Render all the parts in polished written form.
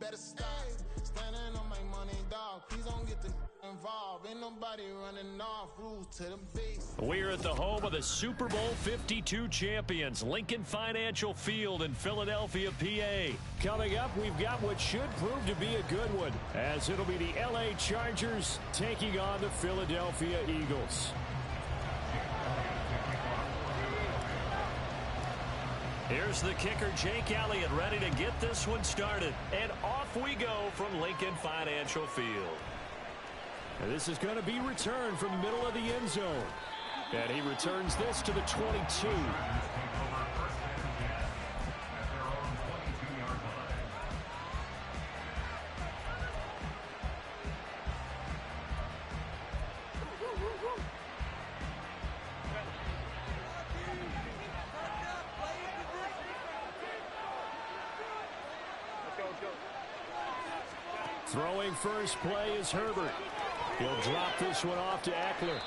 better stop. Standing on my money, dog. Please don't get the involved. Ain't nobody running off. Rules to the base. We're at the home of the Super Bowl 52 champions, Lincoln Financial Field in Philadelphia, PA. Coming up, we've got what should prove to be a good one, as it'll be the LA Chargers taking on the Philadelphia Eagles. Here's the kicker, Jake Elliott, ready to get this one started. And off we go from Lincoln Financial Field. And this is going to be returned from the middle of the end zone. And he returns this to the 22. Throwing first play is Herbert. He'll drop this one off to Eckler.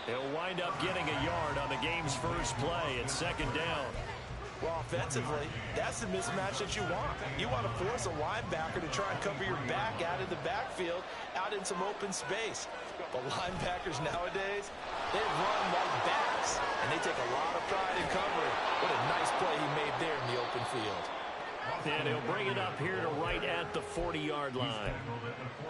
He'll wind up getting a yard on the game's first play. It's second down. Well, offensively, that's the mismatch that you want. You want to force a linebacker to try and cover your back out in the backfield, out in some open space. But linebackers nowadays, they run like backs, and they take a lot of pride in covering. What a nice play he made there in the open field. And he'll bring it up here to right at the 40-yard line.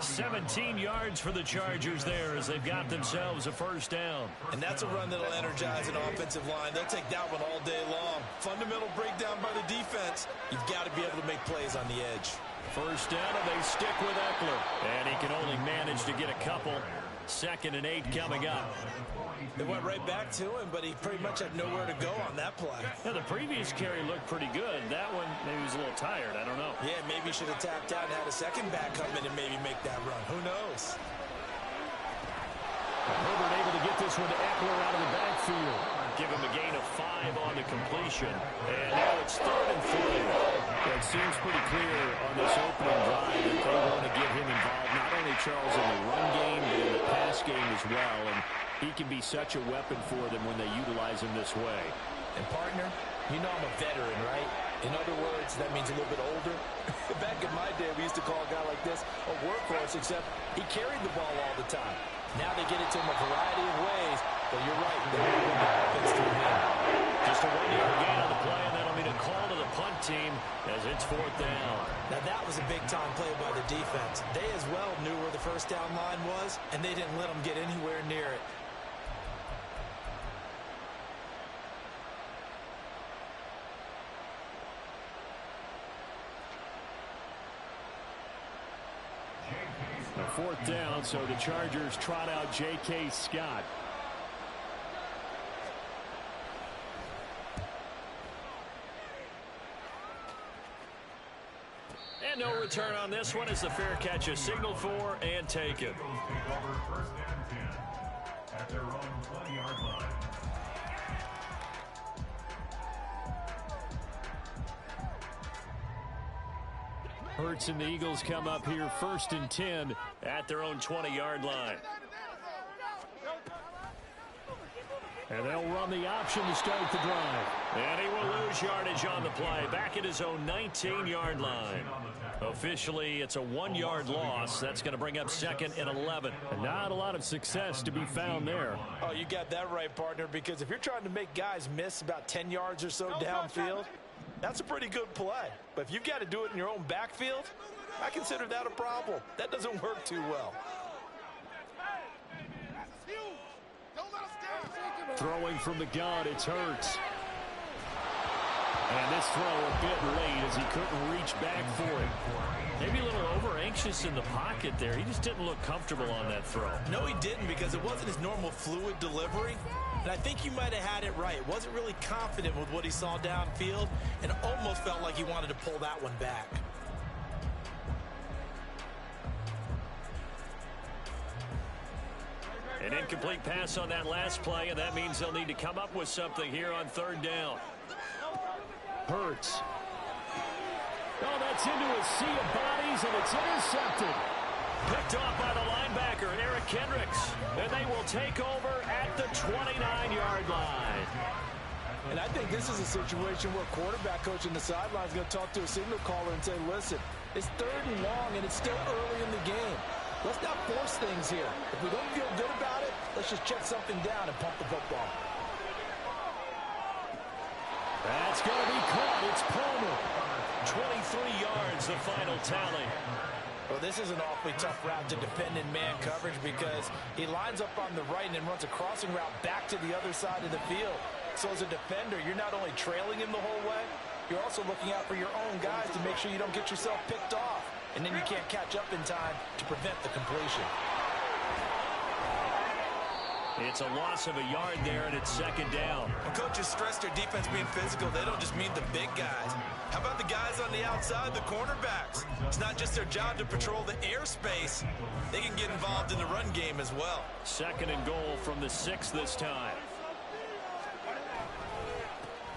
17 yards for the Chargers there as they've got themselves a first down. And that's a run that'll energize an offensive line. They'll take that one all day long. Fundamental breakdown by the defense. You've got to be able to make plays on the edge. First down, and they stick with Eckler. And he can only manage to get a couple. 2nd and 8 coming up. They went right back to him, but he pretty much had nowhere to go on that play. Now, the previous carry looked pretty good. That one, maybe he was a little tired. I don't know. Yeah, maybe he should have tapped out and had a second back come in and maybe make that run. Who knows? Herbert able to get this one to Eckler out of the backfield. Give him a gain of 5 on the completion. And now it's 3rd and 4. It seems pretty clear on this opening drive that they want to get him involved, not only Charles in the run game, but in the pass game as well. And he can be such a weapon for them when they utilize him this way. And partner, you know I'm a veteran, right? In other words, that means a little bit older. Back in my day, we used to call a guy like this a workhorse, except he carried the ball all the time. Now they get it to him a variety of ways, but you're right, they're moving the offense through him. Just a 1-yard gain on the play, and that'll be a call to the punt team as it's 4th down. Now that was a big-time play by the defense. They as well knew where the first down line was, and they didn't let them get anywhere near it. A 4th down, so the Chargers trot out J.K. Scott. And no return on this one as the fair catch is signaled for and taken. First and 10 at their own 20-yard line. Hurts and the Eagles come up here 1st and 10 at their own 20-yard line. And they'll run the option to start the drive. And he will lose yardage on the play back at his own 19-yard line. Officially, it's a 1-yard loss. That's going to bring up 2nd and 11. And not a lot of success to be found there. Oh, you got that right, partner, because if you're trying to make guys miss about 10 yards or so downfield, that's a pretty good play. But if you've got to do it in your own backfield, I consider that a problem. That doesn't work too well. Throwing from the gun, it's Hurts. And this throw a bit late as he couldn't reach back for it. Maybe a little over-anxious in the pocket there. He just didn't look comfortable on that throw. No, he didn't, because it wasn't his normal fluid delivery. And I think you might have had it right. Wasn't really confident with what he saw downfield and almost felt like he wanted to pull that one back. An incomplete pass on that last play, and that means they'll need to come up with something here on 3rd down. Hurts. Oh, that's into a sea of bodies, and it's intercepted. Picked off by the linebacker, Eric Kendricks. And they will take over at the 29-yard line. And I think this is a situation where quarterback coach in the sideline is going to talk to a signal caller and say, listen, It's 3rd and long, and it's still early in the game. Let's not force things here. If we don't feel good about it, let's just check something down and pump the football. That's going to be caught. It's Palmer. 23 yards, the final tally. Well, this is an awfully tough route to defend in man coverage because he lines up on the right and then runs a crossing route back to the other side of the field. So as a defender, you're not only trailing him the whole way, you're also looking out for your own guys to make sure you don't get yourself picked off. And then you can't catch up in time to prevent the completion. It's a loss of a yard there, and it's 2nd down. When coaches stress their defense being physical, they don't just mean the big guys. How about the guys on the outside, the cornerbacks? It's not just their job to patrol the airspace. They can get involved in the run game as well. 2nd and goal from the 6 this time.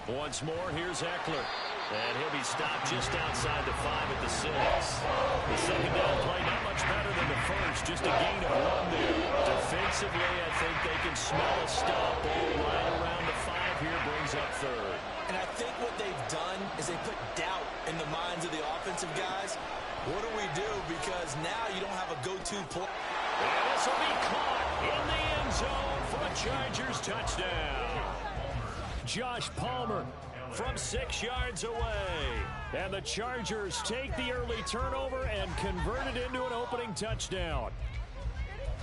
Once more, here's Eckler. And he'll be stopped just outside the 5 at the 6. The 2nd down play, not much better than the first. Just a gain of 1 there. Defensively, I think they can smell a stop. All right around the 5 here, brings up 3rd. And I think what they've done is they put doubt in the minds of the offensive guys. What do we do? Because now you don't have a go-to play. And this will be caught in the end zone for a Chargers touchdown. Josh Palmer from 6 yards away. And the Chargers take the early turnover and convert it into an opening touchdown.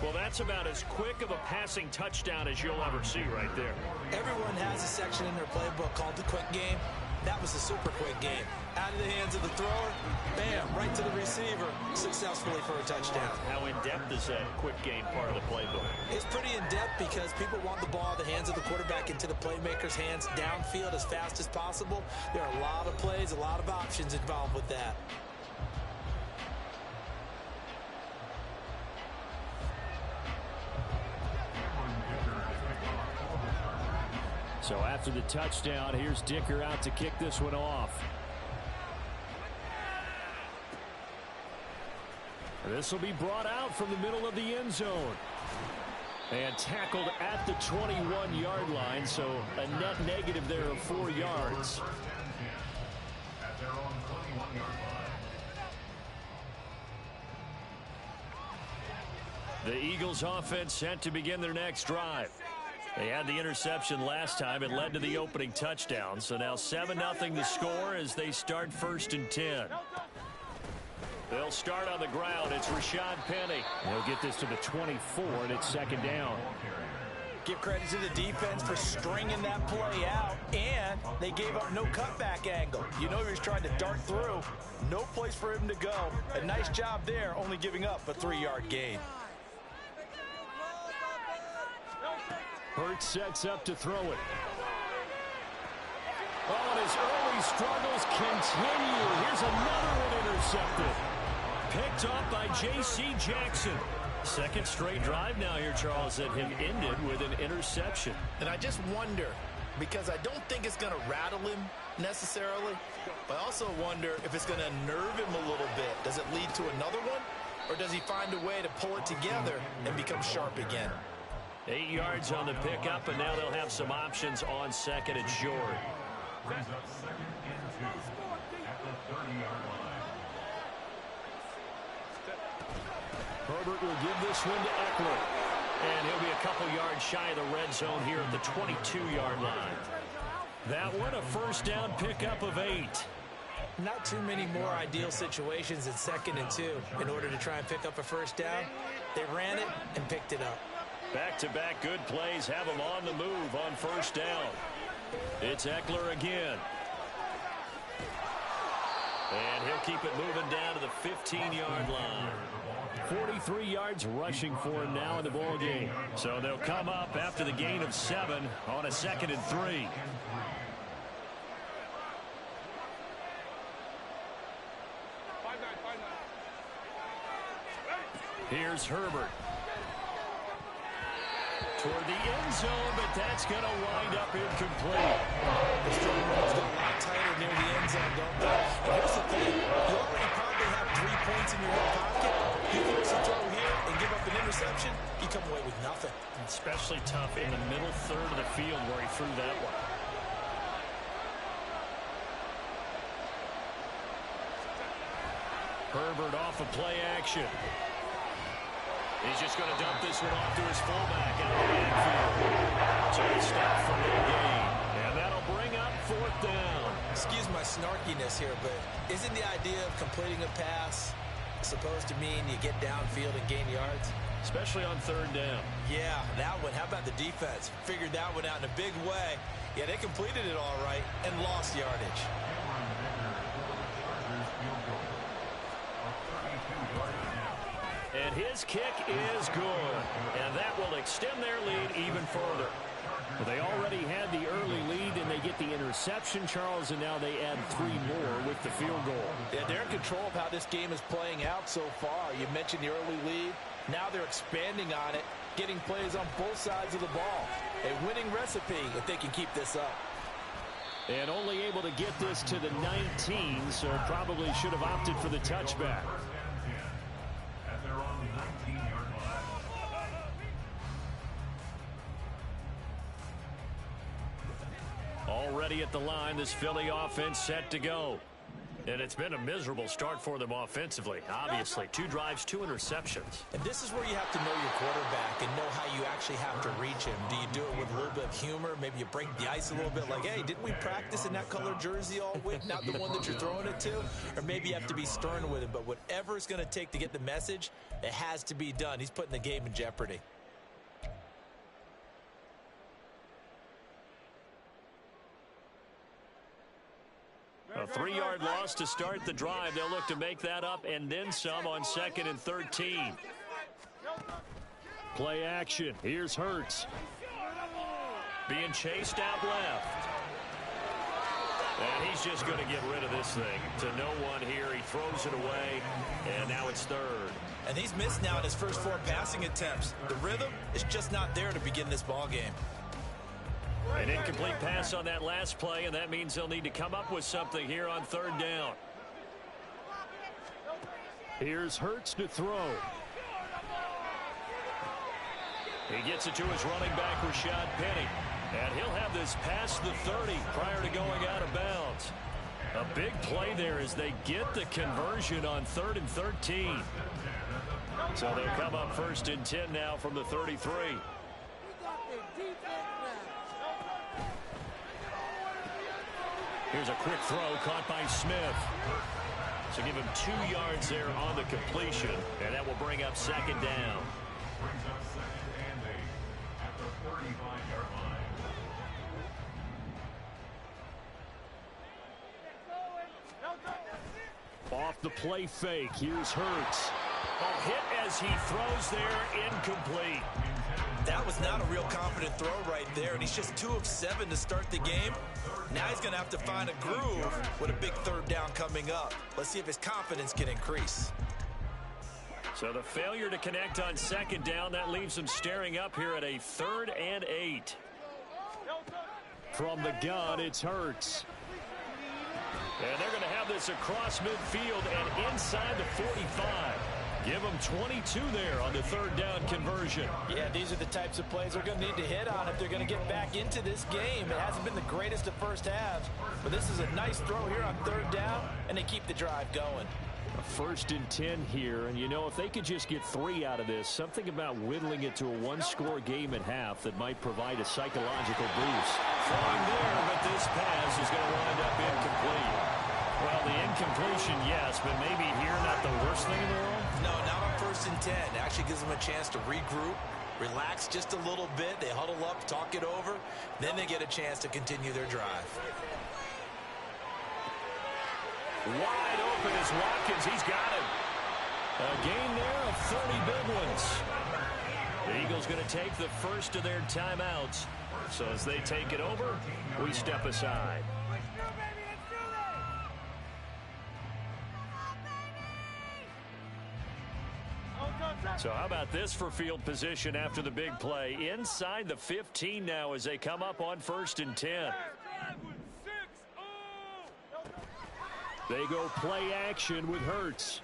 Well, that's about as quick of a passing touchdown as you'll ever see right there. Everyone has a section in their playbook called the quick game. That was the super quick game. Out of the hands of the thrower, bam, right to the receiver, successfully for a touchdown. How in-depth is that quick game part of the playbook? It's pretty in-depth because people want the ball in the hands of the quarterback into the playmaker's hands downfield as fast as possible. There are a lot of plays, a lot of options involved with that. So after the touchdown, here's Dicker out to kick this one off. This will be brought out from the middle of the end zone. And tackled at the 21-yard line, so a net negative there of 4 yards. At their own 21-yard line. The Eagles offense set to begin their next drive. They had the interception last time. It led to the opening touchdown. So now 7-0 the score as they start 1st and 10. They'll start on the ground. It's Rashad Penny. They'll get this to the 24, and it's 2nd down. Give credit to the defense for stringing that play out, and they gave up no cutback angle. You know he was trying to dart through. No place for him to go. A nice job there, only giving up a 3-yard gain. Hurts sets up to throw it. Oh, and his early struggles continue. Here's another one intercepted. Picked up by J.C. Jackson. 2nd straight drive now here, Charles, that have ended with an interception. And I just wonder, because I don't think it's going to rattle him necessarily, but I also wonder if it's going to unnerve him a little bit. Does it lead to another one, or does he find a way to pull it together and become sharp again? 8 yards on the pickup, and now they'll have some options on 2nd and short. Brings up 2nd and 2 at the 30-yard line. Herbert will give this one to Eckler. And he'll be a couple yards shy of the red zone here at the 22-yard line. That one, a 1st down pickup of 8. Not too many more ideal situations in 2nd and 2 in order to try and pick up a 1st down. They ran it and picked it up. Back-to-back good plays have him on the move on 1st down. It's Eckler again. And he'll keep it moving down to the 15-yard line. 43 yards rushing for him now in the ball game. So they'll come up after the gain of 7 on a 2nd and 3. Here's Herbert. Toward the end zone, but that's going to wind up incomplete. The strong runners go a lot tighter near the end zone, don't they? But here's the thing. You already probably have 3 points in your hip pocket. You force a throw here and give up an interception, you come away with nothing. Especially tough in the middle third of the field where he threw that one. Herbert off of play action. He's just going to dump this one off to his fullback out of the backfield. So it's stopped for no gain. And that'll bring up 4th down. Excuse my snarkiness here, but isn't the idea of completing a pass supposed to mean you get downfield and gain yards? Especially on 3rd down. Yeah, that one. How about the defense? Figured that one out in a big way. Yeah, they completed it all right and lost yardage. And his kick is good. And that will extend their lead even further. Well, they already had the early lead, and they get the interception, Charles, and now they add 3 more with the field goal. Yeah, they're in control of how this game is playing out so far. You mentioned the early lead. Now they're expanding on it, getting plays on both sides of the ball. A winning recipe if they can keep this up. And only able to get this to the 19, so probably should have opted for the touchback. At their own 19-yard line. Already at the line, this Philly offense set to go. And it's been a miserable start for them offensively. Obviously, 2 drives, 2 interceptions. And this is where you have to know your quarterback and know how you actually have to reach him. Do you do it with a little bit of humor? Maybe you break the ice a little bit like, hey, didn't we practice in that color jersey all week? Not the one that you're throwing it to? Or maybe you have to be stern with him. But whatever it's going to take to get the message, it has to be done. He's putting the game in jeopardy. A 3-yard loss to start the drive. They'll look to make that up and then some on 2nd and 13. Play action. Here's Hurts. Being chased out left. And he's just going to get rid of this thing to no one here. He throws it away, and now it's 3rd. And he's missed now in his first 4 passing attempts. The rhythm is just not there to begin this ball game. An incomplete pass on that last play, and that means they'll need to come up with something here on 3rd down. Here's Hurts to throw. He gets it to his running back, Rashad Penny. And he'll have this past the 30 prior to going out of bounds. A big play there as they get the conversion on 3rd and 13. So they'll come up 1st and 10 now from the 33. Here's a quick throw caught by Smith. So give him 2 yards there on the completion, and that will bring up 2nd down. Brings up 2nd and 8 at the 35-yard line. Off the play fake, here's Hurts. A hit as he throws there, incomplete. That was not a real confident throw right there, and he's just 2 of 7 to start the game. Now he's going to have to find a groove with a big 3rd down coming up. Let's see if his confidence can increase. So the failure to connect on 2nd down, that leaves him staring up here at a 3rd and 8. From the gun, it's Hurts. And they're going to have this across midfield and inside the 45. Give them 22 there on the 3rd down conversion. Yeah, these are the types of plays they're going to need to hit on if they're going to get back into this game. It hasn't been the greatest of first halves, but this is a nice throw here on 3rd down, and they keep the drive going. A 1st and 10 here, and you know, if they could just get 3 out of this, something about whittling it to a 1-score game at half that might provide a psychological boost. Throwing there, but this pass is going to wind up incomplete. Well, the incompletion, yes, but maybe here not the worst thing in the world? No, not on 1st and 10. It actually gives them a chance to regroup, relax just a little bit. They huddle up, talk it over. Then they get a chance to continue their drive. Wide open is Watkins. He's got him. A gain there of 30 big ones. The Eagles going to take the first of their timeouts. So as they take it over, we step aside. So how about this for field position after the big play? Inside the 15 now as they come up on 1st and 10. They go play action with Hurts.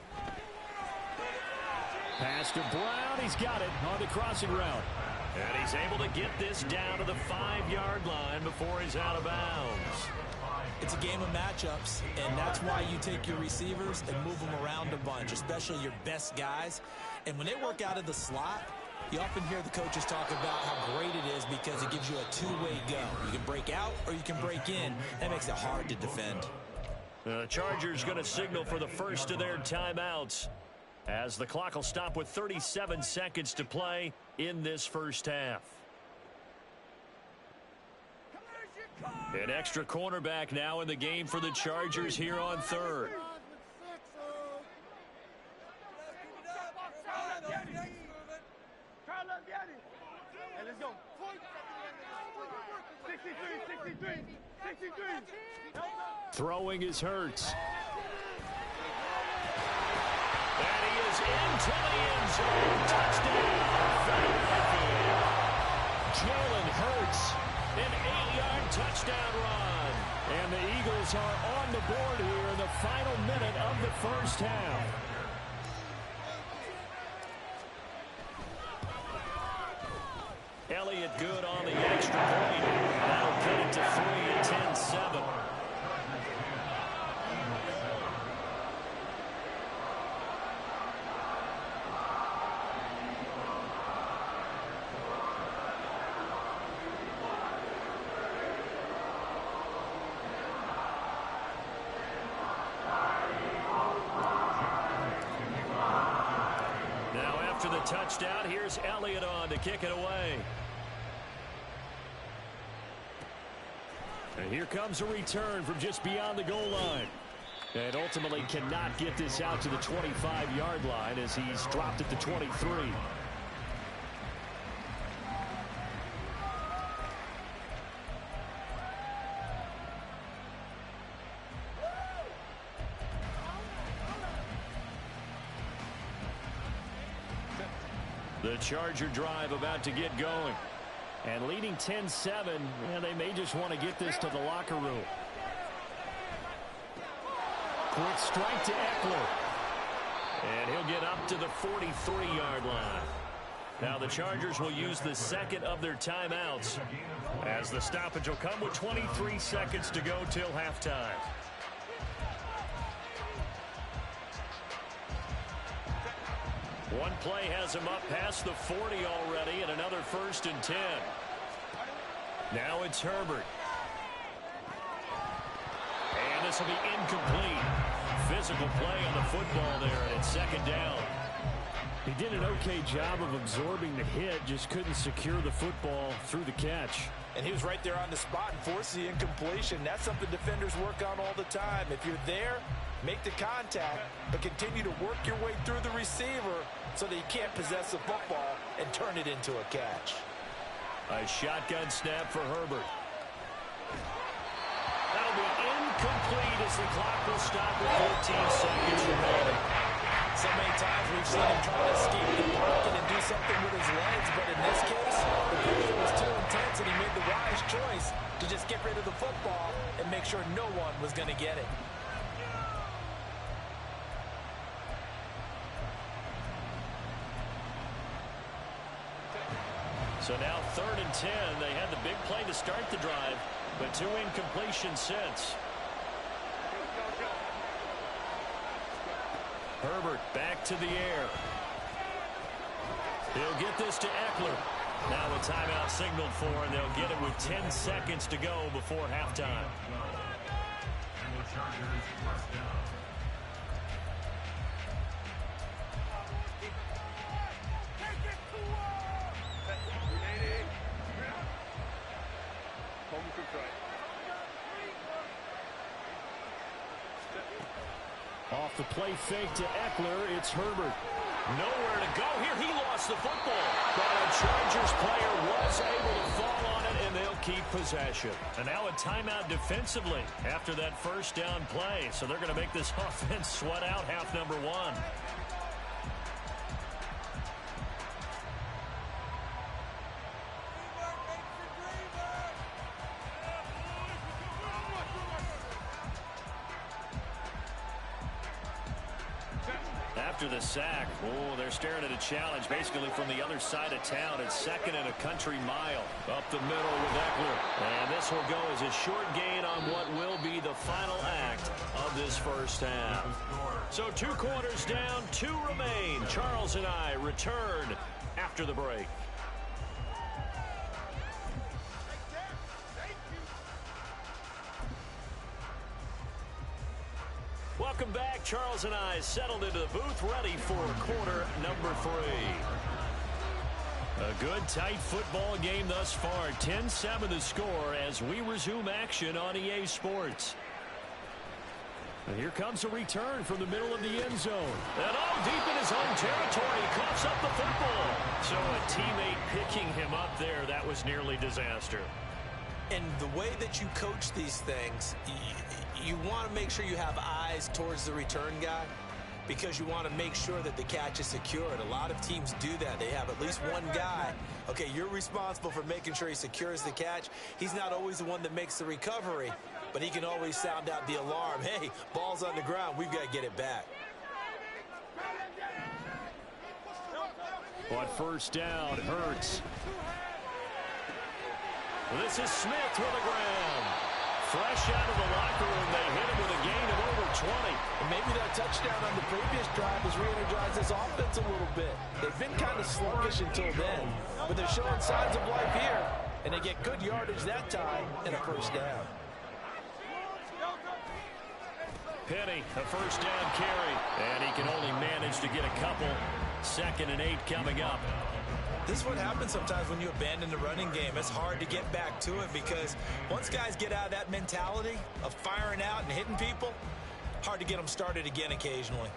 Pass to Brown. He's got it on the crossing route. And he's able to get this down to the 5-yard line before he's out of bounds. It's a game of matchups, and that's why you take your receivers and move them around a bunch, especially your best guys. And when they work out of the slot, you often hear the coaches talk about how great it is because it gives you a two-way go. You can break out or you can break in. That makes it hard to defend. The Chargers going to signal for the first of their timeouts as the clock will stop with 37 seconds to play in this first half. An extra cornerback now in the game for the Chargers here on third. Let's go. 63. Throwing is Hurts. And he is into the end zone. Touchdown. Jalen Hurts, an 8-yard touchdown run. And the Eagles are on the board here in the final minute of the first half. Elliott good on the extra point. That'll cut it to 3 and 10-7. Now after the touchdown, here's Elliott on to kick it away. And here comes a return from just beyond the goal line. And ultimately cannot get this out to the 25-yard line as he's dropped at the 23. The Charger drive about to get going. And leading 10-7, and they may just want to get this to the locker room. Quick strike to Eckler. And he'll get up to the 43-yard line. Now the Chargers will use the second of their timeouts as the stoppage will come with 23 seconds to go till halftime. One play has him up past the 40 already, and another 1st and 10. Now it's Herbert. And this will be incomplete. Physical play on the football there, and it's 2nd down. He did an okay job of absorbing the hit, just couldn't secure the football through the catch. And he was right there on the spot and forced the incompletion. That's something defenders work on all the time. If you're there, make the contact, but continue to work your way through the receiver so that you can't possess the football and turn it into a catch. A shotgun snap for Herbert. That'll be incomplete as the clock will stop with 14 seconds remaining. So many times we've seen him try to escape the pocket and do something with his legs, but in this case, the pressure was too intense and he made the wise choice to just get rid of the football and make sure no one was going to get it. So now 3rd and 10. They had the big play to start the drive, but 2 incompletions since. Herbert back to the air. He'll get this to Eckler. Now a timeout signaled for, and they'll get it with 10 seconds to go before halftime. And the Chargers first down. Off the play fake to Eckler, it's Herbert. Nowhere to go here. He lost the football. But a Chargers player was able to fall on it, and they'll keep possession. And now a timeout defensively after that 1st down play. So they're going to make this offense sweat out half number 1. after the sack. Oh, they're staring at a challenge basically from the other side of town. It's 2nd and a country mile. Up the middle with Eckler. And this will go as a short gain on what will be the final act of this first half. So 2 quarters down, 2 remain. Charles and I return after the break. Welcome back. Charles and I settled into the booth, ready for quarter number 3. A good, tight football game thus far. 10-7 the score as we resume action on EA Sports. And here comes a return from the middle of the end zone. And deep in his own territory, coughs up the football. So a teammate picking him up there, that was nearly disaster. And the way that you coach these things, you want to make sure you have eyes towards the return guy because you want to make sure that the catch is secured. A lot of teams do that. They have at least one guy. Okay, you're responsible for making sure he secures the catch. He's not always the one that makes the recovery, but he can always sound out the alarm. Hey, ball's on the ground. We've got to get it back. On first down, Hurts. This is Smith with the ground. Fresh out of the locker room, they hit him with a gain of over 20. And maybe that touchdown on the previous drive has re-energized this offense a little bit. They've been kind of sluggish until then, but they're showing signs of life here, and they get good yardage that time and a first down. Penny, a first down carry, and he can only manage to get a couple. 2nd and 8 coming up. This is what happens sometimes when you abandon the running game. It's hard to get back to it because once guys get out of that mentality of firing out and hitting people, hard to get them started again occasionally.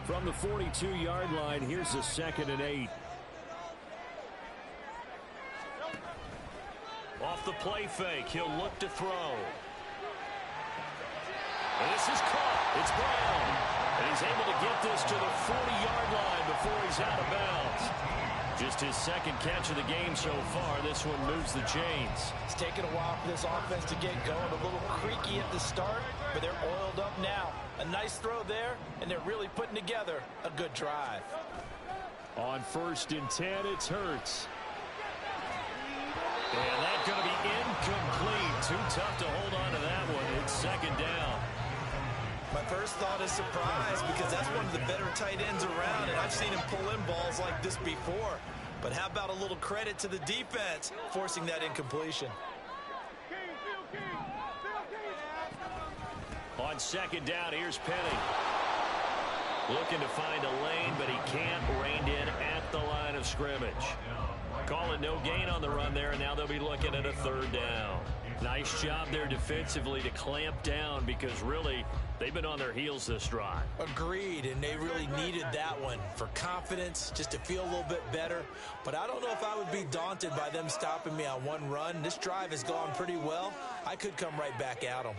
From the 42-yard line, here's the 2nd and 8. Off the play fake, he'll look to throw. And this is caught. It's Brown. And he's able to get this to the 40-yard line before he's out of bounds. Just his 2nd catch of the game so far. This one moves the chains. It's taken a while for this offense to get going. A little creaky at the start, but they're oiled up now. A nice throw there, and they're really putting together a good drive. On 1st and 10, it's Hurts. And that's going to be incomplete. Too tough to hold on to that one. It's 2nd down. My first thought is surprise because that's one of the better tight ends around, and I've seen him pull in balls like this before. But how about a little credit to the defense forcing that incompletion? On 2nd down, here's Penny. Looking to find a lane, but he can't. Reined in at the line of scrimmage. Calling no gain on the run there, and now they'll be looking at a 3rd down. Nice job there defensively to clamp down because really they've been on their heels this drive. Agreed, and they really needed that one for confidence, just to feel a little bit better. But I don't know if I would be daunted by them stopping me on one run. This drive has gone pretty well. I could come right back at them.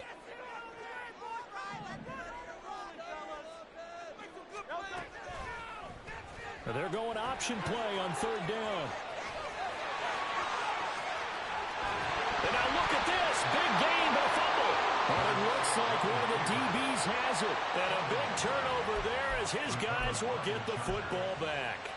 They're going option play on 3rd down. And now look at this. Big gain, but a fumble. But it looks like one of the DBs has it. And a big turnover there as his guys will get the football back.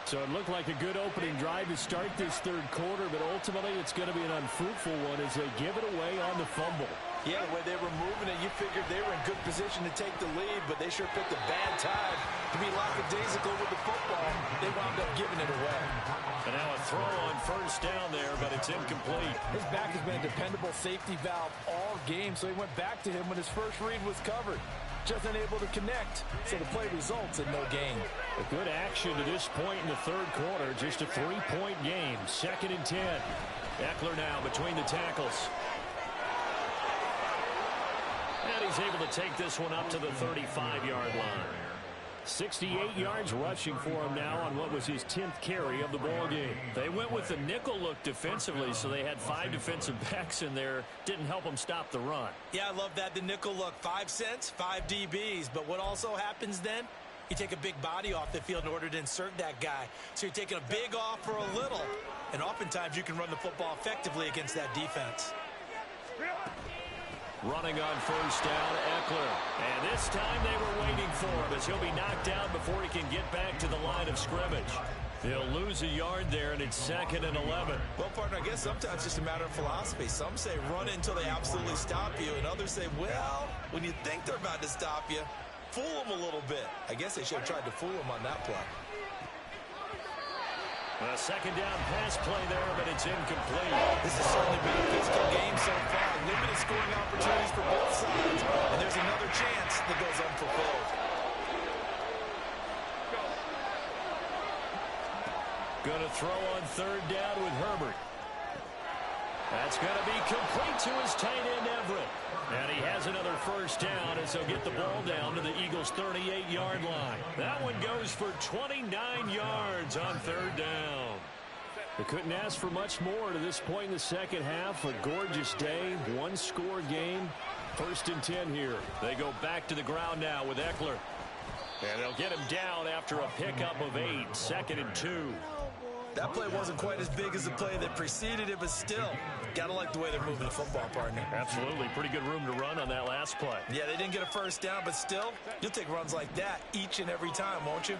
So it looked like a good opening drive to start this 3rd quarter, but ultimately it's going to be an unfruitful one as they give it away on the fumble. Yeah, the way they were moving it, you figured they were in good position to take the lead, but they sure picked a bad time to be lackadaisical with the football. They wound up giving it away. And now a throw on 1st down there, but it's incomplete. His back has been a dependable safety valve all game, so he went back to him when his first read was covered. Just unable to connect, so the play results in no gain. A good action to this point in the 3rd quarter. Just a 3-point game. 2nd and 10. Eckler now between the tackles. And he's able to take this one up to the 35-yard line. 68 yards rushing for him now on what was his 10th carry of the ball game. They went with the nickel look defensively, so they had 5 defensive backs in there. Didn't help them stop the run. Yeah, I love that. The nickel look, 5 cents, 5 DBs. But what also happens then? You take a big body off the field in order to insert that guy. So you're taking a big off for a little. And oftentimes you can run the football effectively against that defense. Running on first down, Eckler. And this time they were waiting for him as he'll be knocked down before he can get back to the line of scrimmage. He'll lose a yard there, and it's 2nd and 11. Well, partner, I guess sometimes it's just a matter of philosophy. Some say run it until they absolutely stop you, and others say, well, when you think they're about to stop you, fool them a little bit. I guess they should have tried to fool him on that play. A second down pass play there, but it's incomplete. This has certainly been a physical game so far. Limited scoring opportunities for both sides, and there's another chance that goes unfulfilled. Going to throw on third down with Herbert. That's going to be complete to his tight end, Everett. And he has another first down as he'll get the ball down to the Eagles' 38-yard line. That one goes for 29 yards on third down. They couldn't ask for much more to this point in the second half. A gorgeous day, one-score game. 1st and 10 here. They go back to the ground now with Eckler. And they'll get him down after a pickup of 8. 2nd and 2. That play wasn't quite as big as the play that preceded it, but still, gotta like the way they're moving the football, partner. Absolutely. Pretty good room to run on that last play. Yeah, they didn't get a first down, but still, you'll take runs like that each and every time, won't you?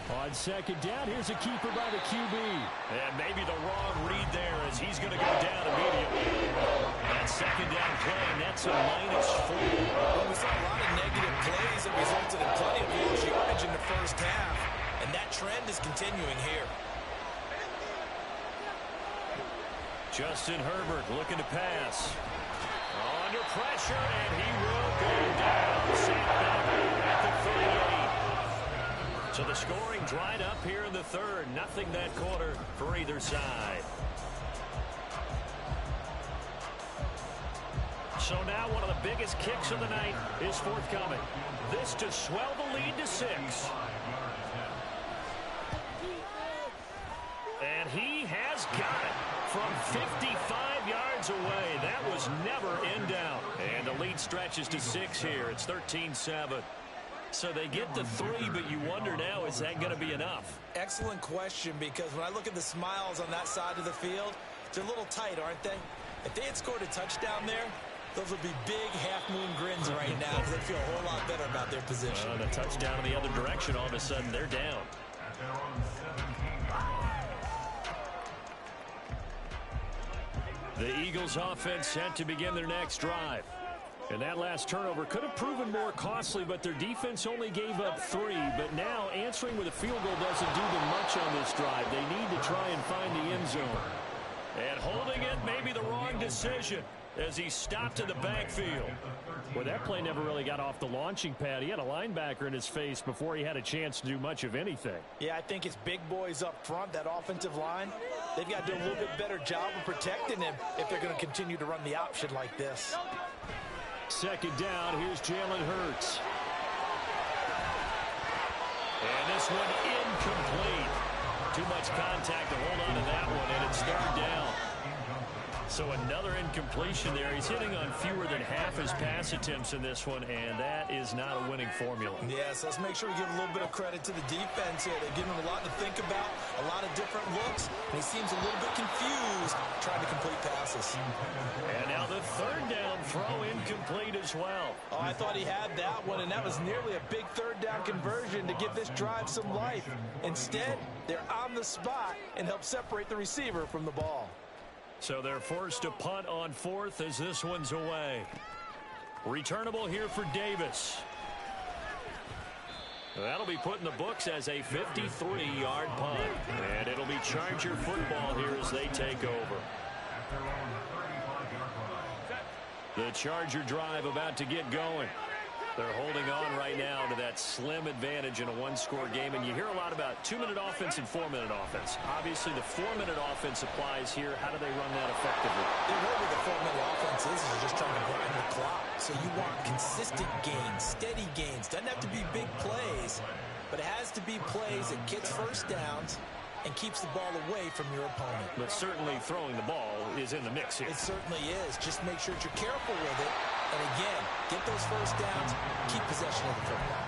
On second down, here's a keeper by the QB. And maybe the wrong read there as he's going to go down immediately. That second down play, and that's a -4. Well, we saw a lot of negative plays that resulted in plenty of lost yardage in the first half, and that trend is continuing here. Justin Herbert looking to pass. Under pressure, and he will go down. Safe back at the 38. So the scoring dried up here in the third. Nothing that quarter for either side. So now one of the biggest kicks of the night is forthcoming. This to swell the lead to 6. And he has got it from 55 yards away. That was never in doubt. And the lead stretches to 6 here. It's 13-7. So they get the 3, but you wonder now, is that going to be enough? Excellent question, because when I look at the smiles on that side of the field, they're a little tight, aren't they? If they had scored a touchdown there, those would be big half-moon grins right now because they feel a whole lot better about their position. And a touchdown in the other direction, all of a sudden they're down. The Eagles offense set to begin their next drive. And that last turnover could have proven more costly, but their defense only gave up 3. But now answering with a field goal doesn't do them much on this drive. They need to try and find the end zone. And holding it may be the wrong decision as he stopped in the backfield. Well, that play never really got off the launching pad. He had a linebacker in his face before he had a chance to do much of anything. Yeah, I think it's big boys up front, that offensive line. They've got to do a little bit better job of protecting him if they're going to continue to run the option like this. Second down, here's Jalen Hurts. And this one incomplete. Too much contact to hold on to that one, and it's 3rd down. So another incompletion there. He's hitting on fewer than half his pass attempts in this one, and that is not a winning formula. Yes, let's make sure we give a little bit of credit to the defense here. They're giving him a lot to think about, a lot of different looks, and he seems a little bit confused trying to complete passes. And now the 3rd down throw incomplete as well. Oh, I thought he had that one, and that was nearly a big 3rd down conversion to give this drive some life. Instead, they're on the spot and help separate the receiver from the ball. So they're forced to punt on 4th as this one's away. Returnable here for Davis. That'll be put in the books as a 53-yard punt. And it'll be Charger football here as they take over. The Charger drive about to get going. They're holding on right now to that slim advantage in a one-score game. And you hear a lot about 2-minute offense and 4-minute offense. Obviously, the 4-minute offense applies here. How do they run that effectively? Really, the 4-minute offense is just trying to grind the clock. So you want consistent gains, steady gains. Doesn't have to be big plays, but it has to be plays that gets first downs and keeps the ball away from your opponent. But certainly throwing the ball is in the mix here. It certainly is. Just make sure that you're careful with it And again, get those first downs, keep possession of the football.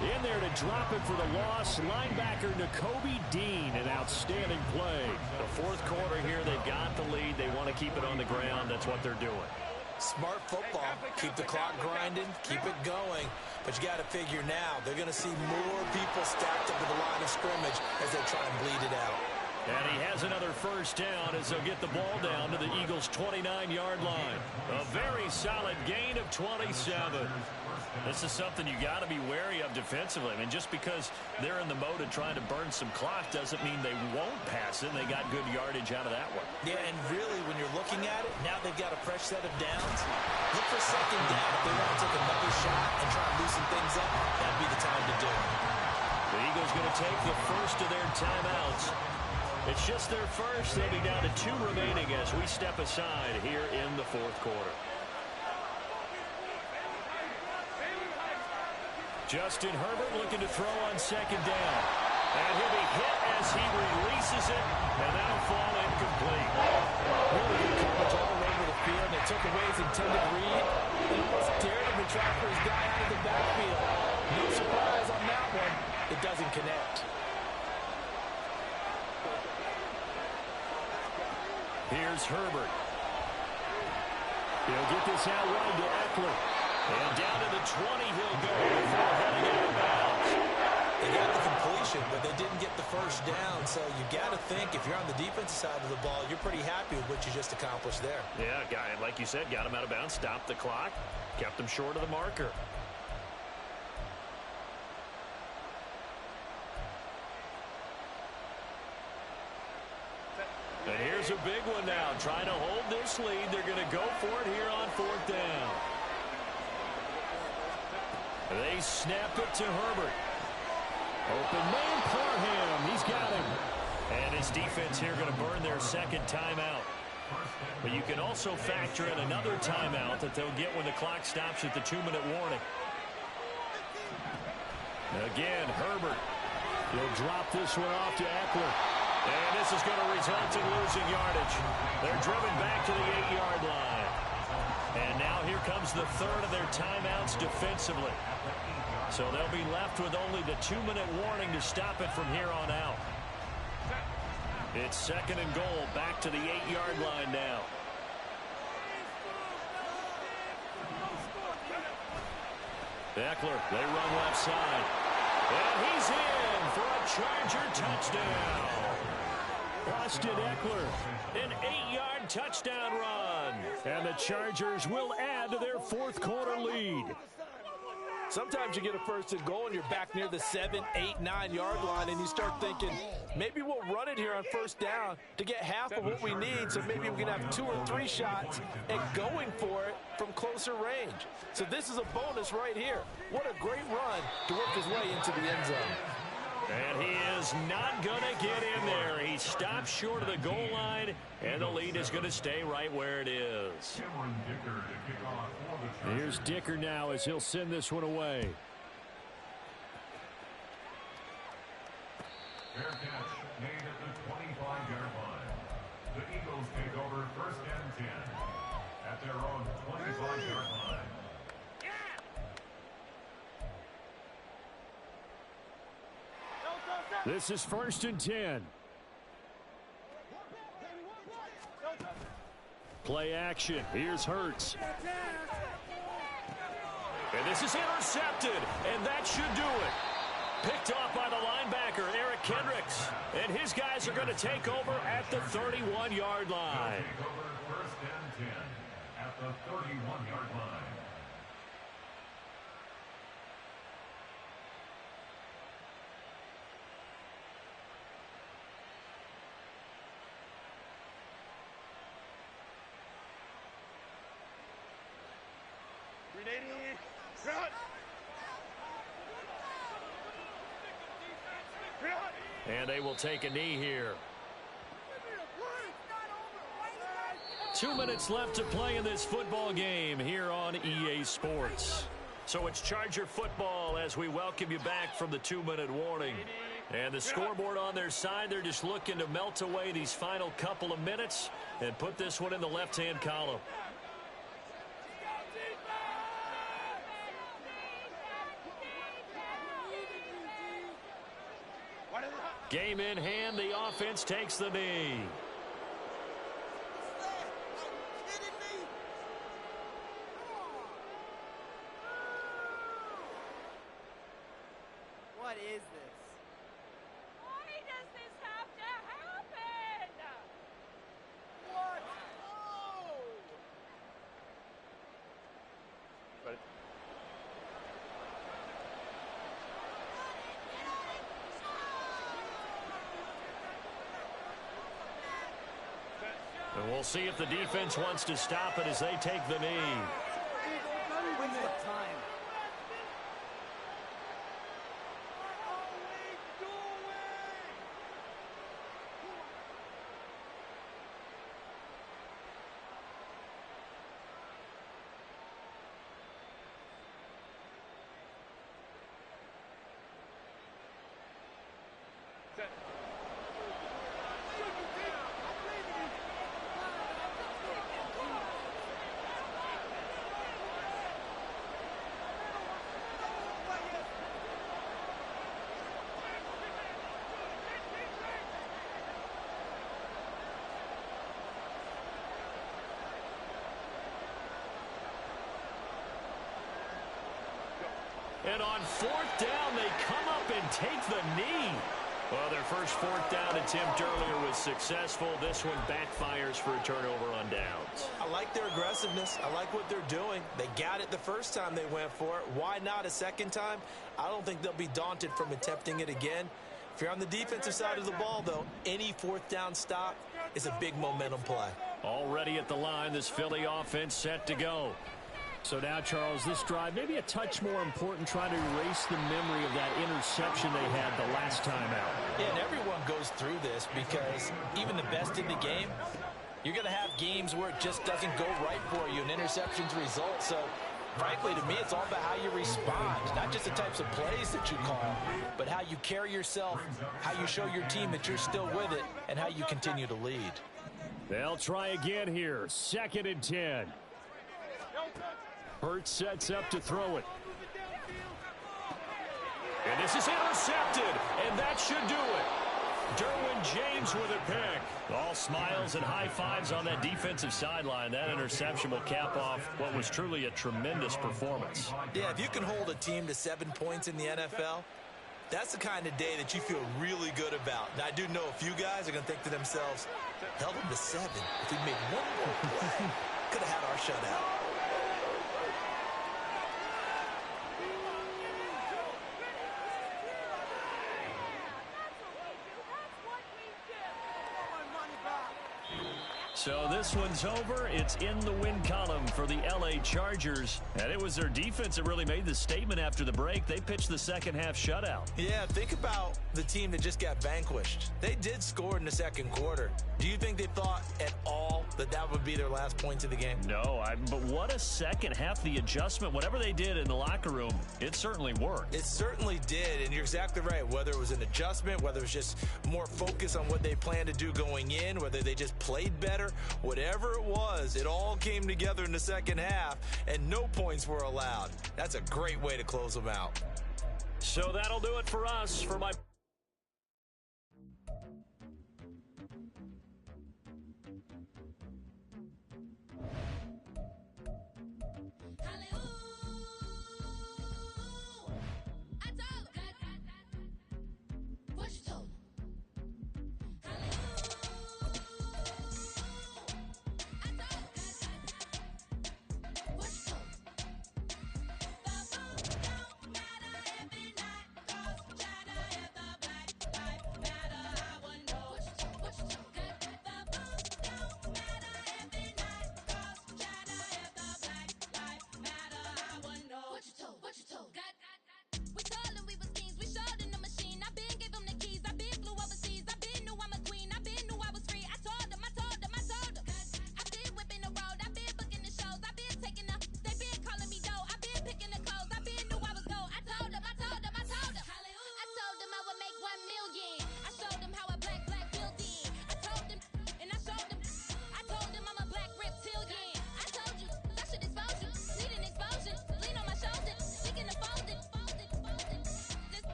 In there to drop it for the loss, linebacker Nakobe Dean, an outstanding play. The fourth quarter here, they've got the lead. They want to keep it on the ground. That's what they're doing. Smart football. Keep the clock grinding, keep it going. But you got to figure now, they're going to see more people stacked up to the line of scrimmage as they try and bleed it out. And he has another first down as they'll get the ball down to the Eagles' 29-yard line. A very solid gain of 27. This is something you got to be wary of defensively. I mean, just because they're in the mode of trying to burn some clock doesn't mean they won't pass it. They got good yardage out of that one. Yeah, and really, when you're looking at it, now they've got a fresh set of downs. Look for second down. If they want to take another shot and try and loosen things up, that'd be the time to do it. The Eagles going to take the first of their timeouts. It's just their first. They'll be down to 2 remaining as we step aside here in the fourth quarter. Justin Herbert looking to throw on second down. And he'll be hit as he releases it, and that'll fall incomplete. Really good coverage all over the field. They took away his intended read and almost dared him to try for his guy out of the backfield. No surprise on that one. It doesn't connect. Here's Herbert. He'll get this out wide to Eckler. And down to the 20 he'll go before heading out of bounds. They got the completion, but they didn't get the first down. So you got to think if you're on the defensive side of the ball, you're pretty happy with what you just accomplished there. Yeah, guy, like you said, got him out of bounds, stopped the clock, kept him short of the marker. And here's a big one now. Trying to hold this lead. They're going to go for it here on fourth down. They snap it to Herbert. Open man for him. He's got him. And his defense here going to burn their second timeout. But you can also factor in another timeout that they'll get when the clock stops at the 2-minute warning. Again, Herbert. He'll drop this one off to Eckler. And this is going to result in losing yardage. They're driven back to the 8-yard line. And now here comes the third of their timeouts defensively. So they'll be left with only the 2-minute warning to stop it from here on out. It's second and goal, back to the 8-yard line now. Eckler, they run left side. And he's in for a Charger touchdown. Austin Eckler, an 8-yard touchdown run. And the Chargers will add to their fourth quarter lead. Sometimes you get a first and goal and you're back near the 7, 8, 9-yard line and you start thinking, maybe we'll run it here on first down to get half of what we need, so maybe we can have 2 or 3 shots at going for it from closer range. So this is a bonus right here. What a great run to work his way into the end zone. And he is not going to get in there. He stops short of the goal line, and the lead is going to stay right where it is. Here's Dicker now as he'll send this one away. Fair catch made at the 25-yard line. The Eagles take over first and 10 at their own 25-yard line. This is first and 10. Play action. Here's Hurts. And this is intercepted, and that should do it. Picked off by the linebacker, Eric Kendricks. And his guys are going to take over at the 31-yard line. Take over first and 10 at the 31-yard line. And they will take a knee here. 2 minutes left to play in this football game here on EA Sports. So it's Charger football as we welcome you back from the 2-minute warning. And the scoreboard on their side, they're just looking to melt away these final couple of minutes and put this one in the left-hand column. Game in hand, the offense takes the knee. What is this? Why does this have to happen? What? Oh! Ready? And we'll see if the defense wants to stop it as they take the knee. Waste of time. And on fourth down, they come up and take the knee. Well, their first fourth down attempt earlier was successful. This one backfires for a turnover on downs. I like their aggressiveness. I like what they're doing. They got it the first time they went for it. Why not a second time? I don't think they'll be daunted from attempting it again. If you're on the defensive side of the ball, though, any fourth down stop is a big momentum play. Already at the line, this Philly offense set to go. So now, Charles, this drive maybe a touch more important, trying to erase the memory of that interception they had the last time out. Yeah, and everyone goes through this because even the best in the game, you're going to have games where it just doesn't go right for you, and interceptions result. So, frankly, to me, it's all about how you respond, not just the types of plays that you call, but how you carry yourself, how you show your team that you're still with it, and how you continue to lead. They'll try again here. 2nd and 10. Hurts sets up to throw it. And this is intercepted, and that should do it. Derwin James with a pick. All smiles and high fives on that defensive sideline. That interception will cap off what was truly a tremendous performance. Yeah, if you can hold a team to 7 points in the NFL, that's the kind of day that you feel really good about. And I do know a few guys are going to think to themselves, held them to 7. If we made one more play, could have had our shutout. So this one's over. It's in the win column for the L.A. Chargers. And it was their defense that really made the statement after the break. They pitched the second half shutout. Yeah, think about the team that just got vanquished. They did score in the second quarter. Do you think they thought at all that that would be their last points of the game? No, but what a second half. The adjustment, whatever they did in the locker room, it certainly worked. It certainly did, and you're exactly right. Whether it was an adjustment, whether it was just more focus on what they planned to do going in, whether they just played better, whatever it was, it all came together in the second half, and no points were allowed. That's a great way to close them out. So that'll do it for us. For my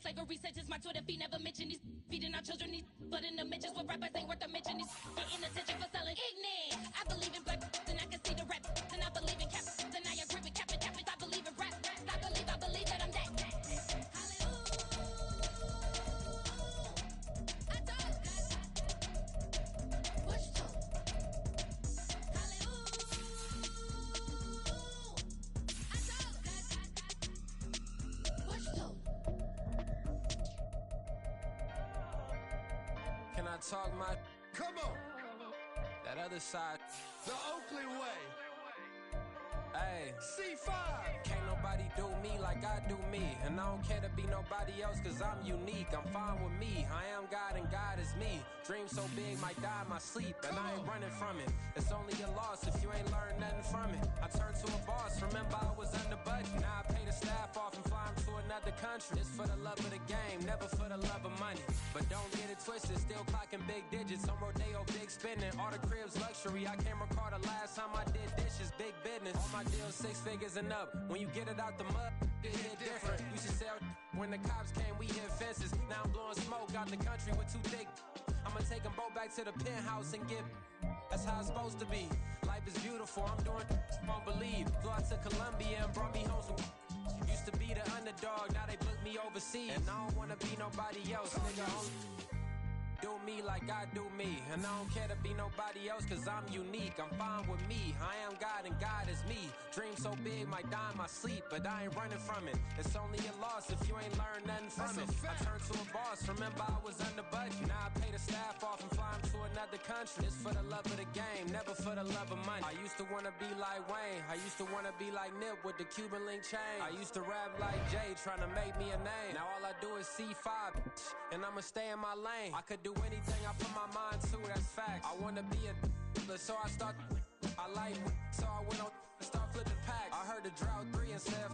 slavery sentence. My Twitter feed never mention these feeding our children these, but in the mentions what rappers ain't worth a mention. These getting attention for selling ignorant. I believe in black, and I can see the rap, and I believe in cap, and I agree with cap. I believe in rap. I believe that I'm that. Can I talk my? Come on. That other side. The Oakland way. Hey. C5. Can't nobody do me like I do me. And I don't care to be nobody else cause I'm unique. I'm fine with me. I am God and God is me. Dream so big might die in my sleep. And I ain't running from it. It's only a loss if you ain't learned nothing from it. I turned to a boss. Remember I was under budget. Now I pay the staff off and fly them to another country. It's for the love of the game, never for the love of money. But don't get it twisted, still clocking big digits. On Rodeo, big spending. All the cribs luxury. I can't recall the last time I did dishes. Big business. All my deals 6 figures and up. When you get it out the mud, it hit different. Used to sell when the cops came, we hit fences. Now I'm blowing smoke out the country with 2 thick. I'ma take them both back to the penthouse and get. That's how it's supposed to be. Life is beautiful, I'm doing won't believe. Flew out to Colombia and brought me home some. Used to be the underdog, now they book me overseas. And I don't wanna be nobody else, nigga. Do me like I do me. And I don't care to be nobody else cause I'm unique. I'm fine with me. I am God and God is me. Dream so big might die in my sleep, but I ain't running from it. It's only a loss if you ain't learned nothing from it. I turned to a boss, remember I was under budget. Now I pay the staff off and fly them to another country. It's for the love of the game, never for the love of money. I used to wanna be like Wayne. I used to wanna be like Nip with the Cuban link chain. I used to rap like Jay, trying to make me a name. Now all I do is C5, and I'ma stay in my lane. I could do anything I put my mind to, that's facts. I wanna be a so I start. I like, so I went on and start flipping packs. I heard the drought 3 and said